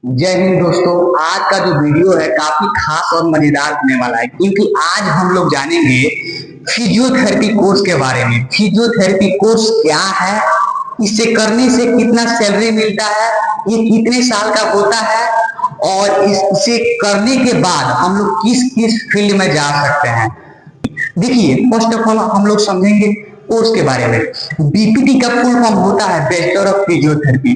जय हिंद दोस्तों। आज का जो वीडियो है काफी खास और मजेदार होने वाला है, क्योंकि आज हम लोग जानेंगे फिजियोथेरेपी कोर्स के बारे में। फिजियोथेरेपी कोर्स क्या है, इसे करने से कितना सैलरी मिलता है, ये कितने साल का होता है और इसे करने के बाद हम लोग किस किस फील्ड में जा सकते हैं। देखिए, फर्स्ट ऑफ ऑल हम लोग समझेंगे कोर्स के बारे में। बीपीटी का फुल फॉर्म होता है bachelor of physiotherapy.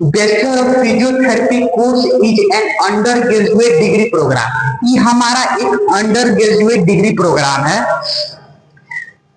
Bachelor of physiotherapy course is an undergraduate degree program. ये हमारा एक अंडर ग्रेजुएट डिग्री प्रोग्राम है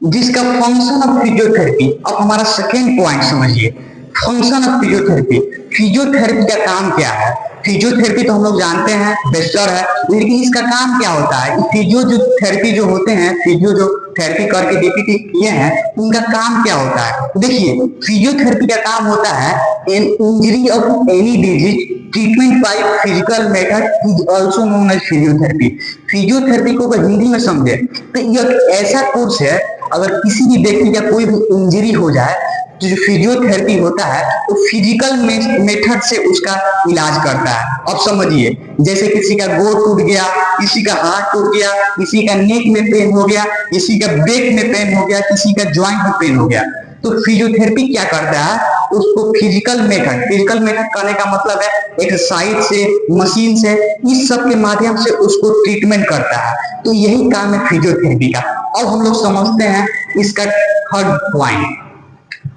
जिसका फंक्शन ऑफ फिजियोथेरेपी। अब हमारा सेकेंड पॉइंट समझिए, फंक्शन ऑफ फिजियोथेरेपी। फिजियोथेरेपी का काम क्या है? फिजियोथेरेपी तो हम लोग जानते हैं बैचलर है, लेकिन इसका काम क्या होता है? फिजियो जो थेरेपी जो होते हैं, फिजियो जो थेरेपी करके बीपीटी किए हैं, उनका काम क्या होता है? देखिए, फिजियोथेरेपी का काम होता है an injury of any disease treatment by physical method is also known as physiotherapy. Physiotherapy को अगर हिंदी में समझे तो यह ऐसा कोर्स है, अगर किसी भी व्यक्ति का कोई भी इंजरी हो जाए तो जो फिजियोथेरेपी होता है वो फिजिकल मेथड से उसका इलाज करता है। अब समझिए, जैसे किसी का गोड़ टूट गया, किसी का हाथ टूट गया, किसी का नेक में पेन हो गया, किसी का बैक में पेन हो गया, किसी का ज्वाइंट में पेन हो गया, तो फिजियोथेरेपी क्या करता है? उसको फिजिकल मेथड करने का मतलब है एक्सरसाइज से, मशीन से, इस सब के माध्यम से उसको ट्रीटमेंट करता है। तो यही काम है फिजियोथेरेपी का। अब हम लोग समझते हैं इसका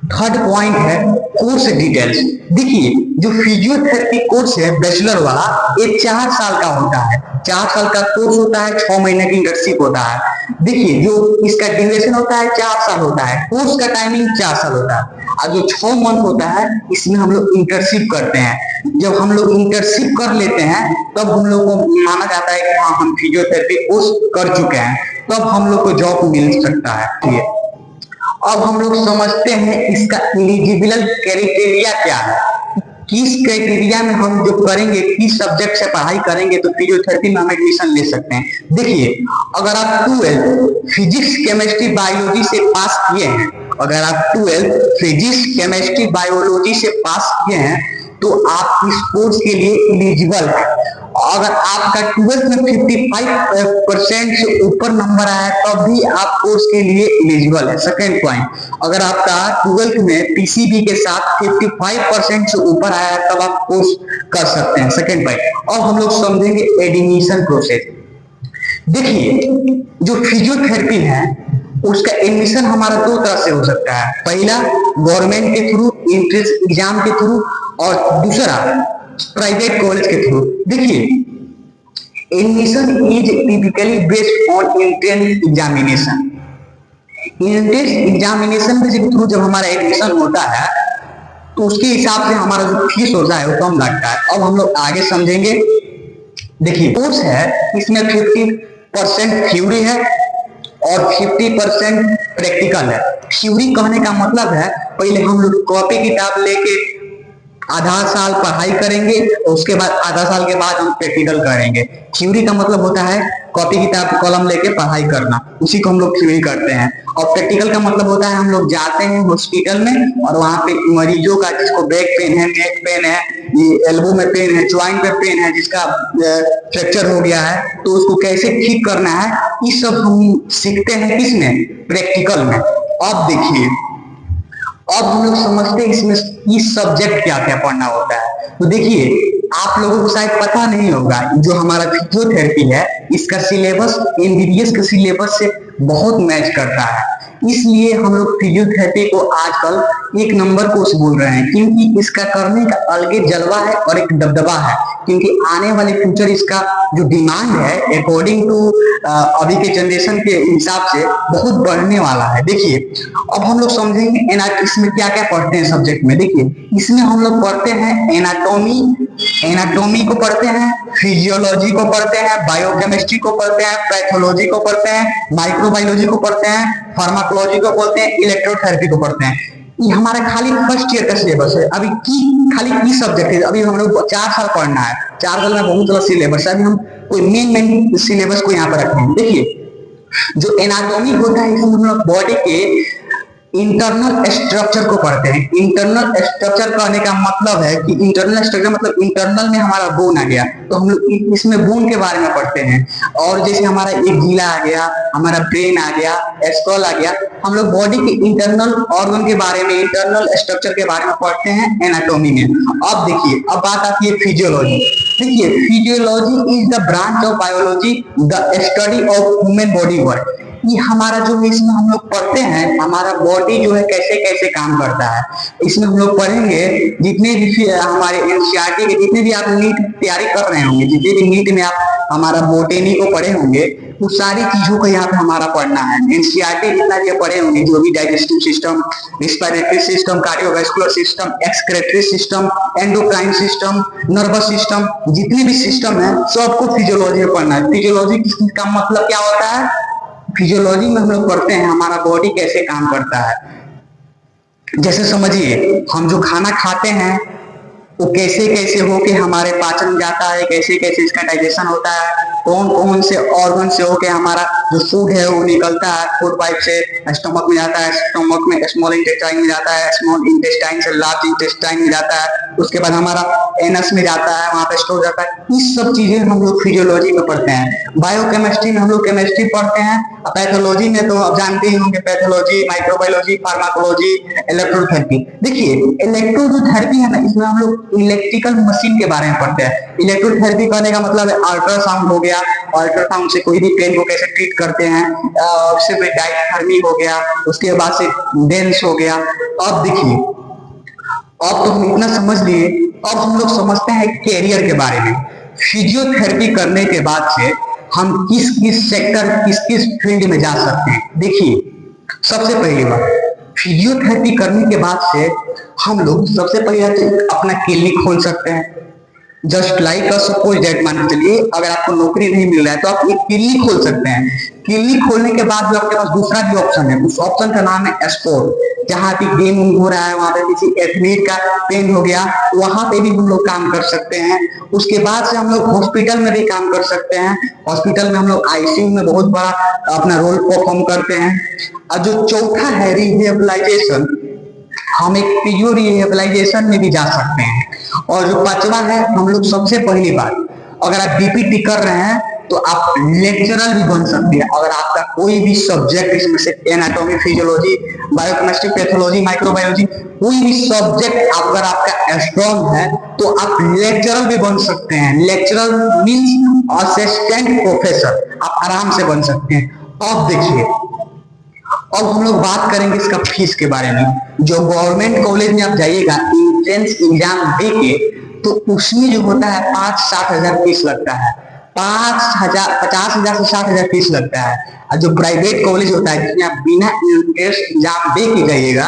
थर्ड पॉइंट है कोर्स डिटेल्स। देखिए, जो फिजियोथेरेपी कोर्स है बैचलर वाला, ये 4 साल का होता है। 4 साल का कोर्स होता है, 6 महीने की इंटर्नशिप होता है। देखिए, जो इसका ड्यूरेशन होता है 4 साल होता है, कोर्स का टाइमिंग 4 साल होता है, और जो 6 मंथ होता है इसमें हम लोग इंटर्नशिप करते हैं। जब हम लोग इंटर्नशिप कर लेते हैं तब हम लोग को माना जाता है कि हाँ, हम फिजियोथेरेपी कोर्स कर चुके हैं, तब हम लोग को जॉब मिल सकता है। अब हम लोग समझते हैं इसका एलिजिबल क्राइटेरिया क्या है। किस क्राइटेरिया में हम जो करेंगे, किस सब्जेक्ट से पढ़ाई करेंगे तो फिजियोथेरेपी में हम एडमिशन ले सकते हैं। देखिए, अगर आप 12 फिजिक्स केमिस्ट्री बायोलॉजी से पास किए हैं, अगर आप 12 फिजिक्स केमिस्ट्री बायोलॉजी से पास किए हैं तो आप इस कोर्स के लिए एलिजिबल है। अगर आपका 12th में 55% से ऊपर नंबर आया तब भी आप कोर्स के लिए एलिजिबल है। सेकेंड पॉइंट, अगर आपका 12th में पीसीबी के साथ 55% से ऊपर आया तब आप कोर्स कर सकते हैं। Second point. अब हम लोग समझेंगे एडमिशन प्रोसेस। देखिए, जो फिजियोथेरेपी है उसका एडमिशन हमारा 2 तरह से हो सकता है। पहला गवर्नमेंट के थ्रू, एंट्रेंस एग्जाम के थ्रू, और दूसरा प्राइवेट कॉलेज के थ्रू। देखिए, admission is typically based on entrance examination. Entrance examination के थ्रू जब हमारा एडमिशन होता है तो उसके हिसाब से हमारा जो फीस होता है वो कम लगता है। अब हम लोग आगे समझेंगे। देखिए, कोर्स है, इसमें 50% थ्योरी है और 50% प्रैक्टिकल है। थ्योरी कहने का मतलब है पहले हम लोग कॉपी किताब लेके आधा साल पढ़ाई करेंगे और उसके बाद आधा साल के बाद हम प्रैक्टिकल करेंगे। थ्योरी का मतलब होता है कॉपी किताब कलम लेके पढ़ाई करना, उसी को हम लोग थ्योरी करते हैं। और प्रैक्टिकल का मतलब होता है हम लोग जाते हैं हॉस्पिटल में और वहां पे मरीजों का, जिसको बैक पेन है, नेक पेन है, ये एल्बो में पेन है, ज्वाइंट में पेन है, जिसका फ्रैक्चर हो गया है, तो उसको कैसे ठीक करना है, ये सब हम सीखते हैं किसमें? प्रैक्टिकल में। अब देखिए, अब हम लोग समझते हैं इसमें इस सब्जेक्ट क्या क्या पढ़ना होता है। तो देखिए, आप लोगों को शायद पता नहीं होगा, जो हमारा फिजियोथेरेपी है इसका सिलेबस एमबीबीएस के सिलेबस से बहुत मैच करता है। इसलिए हम लोग फिजियोथेरेपी को आजकल एक नंबर कोर्स बोल रहे हैं, क्योंकि इसका करने का अलग जलवा है और एक दबदबा है। क्योंकि आने वाले फ्यूचर इसका जो डिमांड है अकॉर्डिंग टू अभी के जनरेशन के हिसाब से बहुत बढ़ने वाला है। देखिए, अब हम लोग समझेंगे इसमें क्या क्या पढ़ते हैं सब्जेक्ट में। देखिए, इसमें हम लोग पढ़ते हैं एनाटॉमी को पढ़ते हैं, फिजियोलॉजी को पढ़ते हैं, बायोकेमिस्ट्री को पढ़ते हैं, पैथोलॉजी को पढ़ते हैं, माइक्रोबायोलॉजी को पढ़ते हैं, फार्माकोलॉजी को पढ़ते हैं, इलेक्ट्रोथेरेपी को पढ़ते हैं। ये हमारा खाली फर्स्ट ईयर का सिलेबस है। अभी खाली की सब्जेक्ट है, अभी हम लोग 4 साल पढ़ना है। 4 साल में बहुत सारा सिलेबस है। अभी हम कोई मेन सिलेबस को यहाँ पर रखते हैं। देखिए, जो एनाटॉमी होता है इसमें हम लोग बॉडी के इंटरनल स्ट्रक्चर को पढ़ते हैं। इंटरनल स्ट्रक्चर कहने का मतलब है कि इंटरनल स्ट्रक्चर मतलब इंटरनल में हमारा बोन आ गया, तो हम लोग इसमें बोन के बारे में पढ़ते हैं। और जैसे हमारा एक गीला आ गया, हमारा ब्रेन आ गया, स्कल आ गया, हम लोग बॉडी के इंटरनल ऑर्गन के बारे में, इंटरनल स्ट्रक्चर के बारे में पढ़ते हैं एनाटॉमी में। अब देखिए, अब बात आती है फिजियोलॉजी। देखिए, physiology is the branch of biology, the study of human body work. ये हमारा जो है, इसमें हम लोग पढ़ते हैं हमारा बॉडी जो है कैसे कैसे काम करता है। इसमें हम लोग पढ़ेंगे जितने भी हमारे एनसीईआरटी के जितने भी आप नीट तैयारी कर रहे होंगे, जितने भी नीट में आप हमारा बोटेनी को पढ़े होंगे, वो सारी चीजों को यहाँ पे हमारा पढ़ना है। एनसीईआरटी जितना भी पढ़े होंगे, जो भी digestive system, respiratory system, cardiovascular system, excretory system, endocrine system, nervous system, जितने भी सिस्टम है सबको फिजियोलॉजी में पढ़ना है। फिजियोलॉजी का मतलब क्या होता है? फिजियोलॉजी में हम लोग पढ़ते हैं हमारा बॉडी कैसे काम करता है। जैसे समझिए, हम जो खाना खाते हैं वो कैसे कैसे होके हमारे पाचन जाता है, कैसे कैसे इसका डाइजेशन होता है, कौन कौन से ऑर्गन से होके हमारा जो फूड है वो निकलता है, फूड पाइप से स्टमक में जाता है, स्टमक में स्मॉल इंटेस्टाइन में जाता है, स्मॉल इंटेस्टाइन से लार्ज इंटेस्टाइन में जाता है, उसके बाद हमारा एनस में जाता है, वहां पे स्टोर जाता है। इस सब चीजें हम लोग फिजियोलॉजी में पढ़ते हैं। बायोकेमिस्ट्री में हम लोग केमिस्ट्री पढ़ते हैं। पैथोलॉजी में तो आप जानते ही होंगे, पैथोलॉजी, माइक्रोबायोलॉजी, फार्माकोलॉजी, इलेक्ट्रोथेरेपी। देखिए, इलेक्ट्रोथेरेपी है ना, इसमें हम लोग इलेक्ट्रिकल मशीन के बारे में पढ़ते हैं। इलेक्ट्रोथेरेपी करने का मतलब है अल्ट्रासाउंड हो गया, अल्ट्रासाउंड से कोई भी पेन को कैसे ट्रीट करते हैं, उससे डायथर्मी हो गया, उसके बाद से डेंस हो गया। अब देखिए, अब तो हम इतना समझ लिए, अब हम लोग समझते हैं कैरियर के बारे में। फिजियोथेरेपी करने के बाद से हम किस किस सेक्टर, किस किस फील्ड में जा सकते हैं। देखिए, सबसे पहली बात, फिजियोथेरेपी करने के बाद से हम लोग सबसे पहले अपना क्लिनिक खोल सकते हैं। जस्ट लाइक सपोज दैट, मान के चलिए अगर आपको नौकरी नहीं मिल रहा है तो आप एक क्लिनिक खोल सकते हैं। क्लिनिक खोलने के बाद जो आपके पास दूसरा भी ऑप्शन है, उस ऑप्शन का नाम है स्पोर्ट। जहां भी गेम हो रहा है, वहां पे किसी एथलीट का पेन हो गया, वहां पे भी हम लोग काम कर सकते हैं। उसके बाद से हम लोग हॉस्पिटल में भी काम कर सकते हैं। हॉस्पिटल में हम लोग आईसीयू में बहुत बड़ा अपना रोल परफॉर्म करते हैं। और जो चौथा है रिहेबिलाइजेशन, हम एक फिजियो रिहेबिलाइजेशन में भी जा सकते हैं। और जो पांचवा है, हम लोग सबसे पहली बात, अगर आप बीपीटी कर रहे हैं तो आप लेक्चरर भी बन सकते हैं। अगर आपका कोई भी सब्जेक्ट इसमें से anatomy, physiology, biochemistry, pathology, microbiology, कोई भी सब्जेक्ट अगर आपका स्ट्रॉन्ग है तो आप लेक्चरर भी बन सकते हैं। लेक्चरर मींस असिस्टेंट प्रोफेसर, आप आराम से बन सकते हैं। अब देखिए, अब हम लोग बात करेंगे इसका फीस के बारे में। जो गवर्नमेंट कॉलेज में आप जाइएगा एंट्रेंस एग्जाम दे के, तो उसमें जो होता है 5-7 हजार फीस लगता है। 50,000 से 60,000 फीस लगता है। और जो प्राइवेट कॉलेज होता है जिसमें आप बिना एंट्रेंस एग्जाम दे के जाइएगा,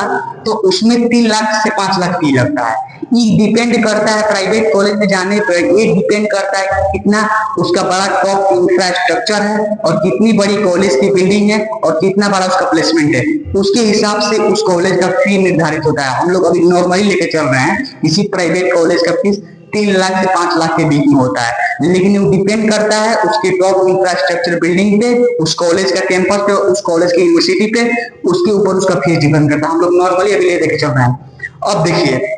तो उसमें 3 लाख से 5 लाख फी लगता है। ये डिपेंड करता है प्राइवेट कॉलेज में जाने पर, ये डिपेंड करता है कि कितना उसका बड़ा टॉप इंफ्रास्ट्रक्चर है और कितनी बड़ी कॉलेज की बिल्डिंग है और कितना बड़ा उसका प्लेसमेंट है। उसके हिसाब से उस कॉलेज का फी निर्धारित होता है। हम लोग अभी नॉर्मली लेके चल रहे हैं, किसी प्राइवेट कॉलेज का फीस 3 लाख से 5 लाख के बीच में होता है। लेकिन वो डिपेंड करता है उसके टॉप इंफ्रास्ट्रक्चर बिल्डिंग पे, उस कॉलेज का कैंपस पे, उस कॉलेज की यूनिवर्सिटी पे, उसके ऊपर उसका फीस डिपेंड करता है। हम लोग नॉर्मली अभी लेके चल रहे हैं। अब देखिए,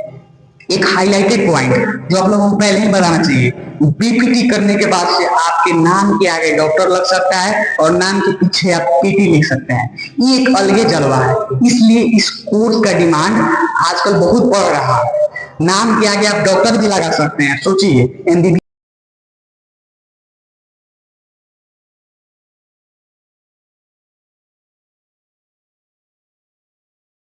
एक हाईलाइटेड पॉइंट जो आप लोगों को पहले ही बताना चाहिए, बीपीटी करने के बाद से आपके नाम के आगे डॉक्टर लग सकता है और नाम के पीछे आप पीटी लिख सकते हैं। ये एक अलग जलवा है, इसलिए इस कोर्स का डिमांड आजकल बहुत बढ़ रहा है। नाम के आगे आप डॉक्टर भी लगा सकते हैं। सोचिए, एमबीबीएस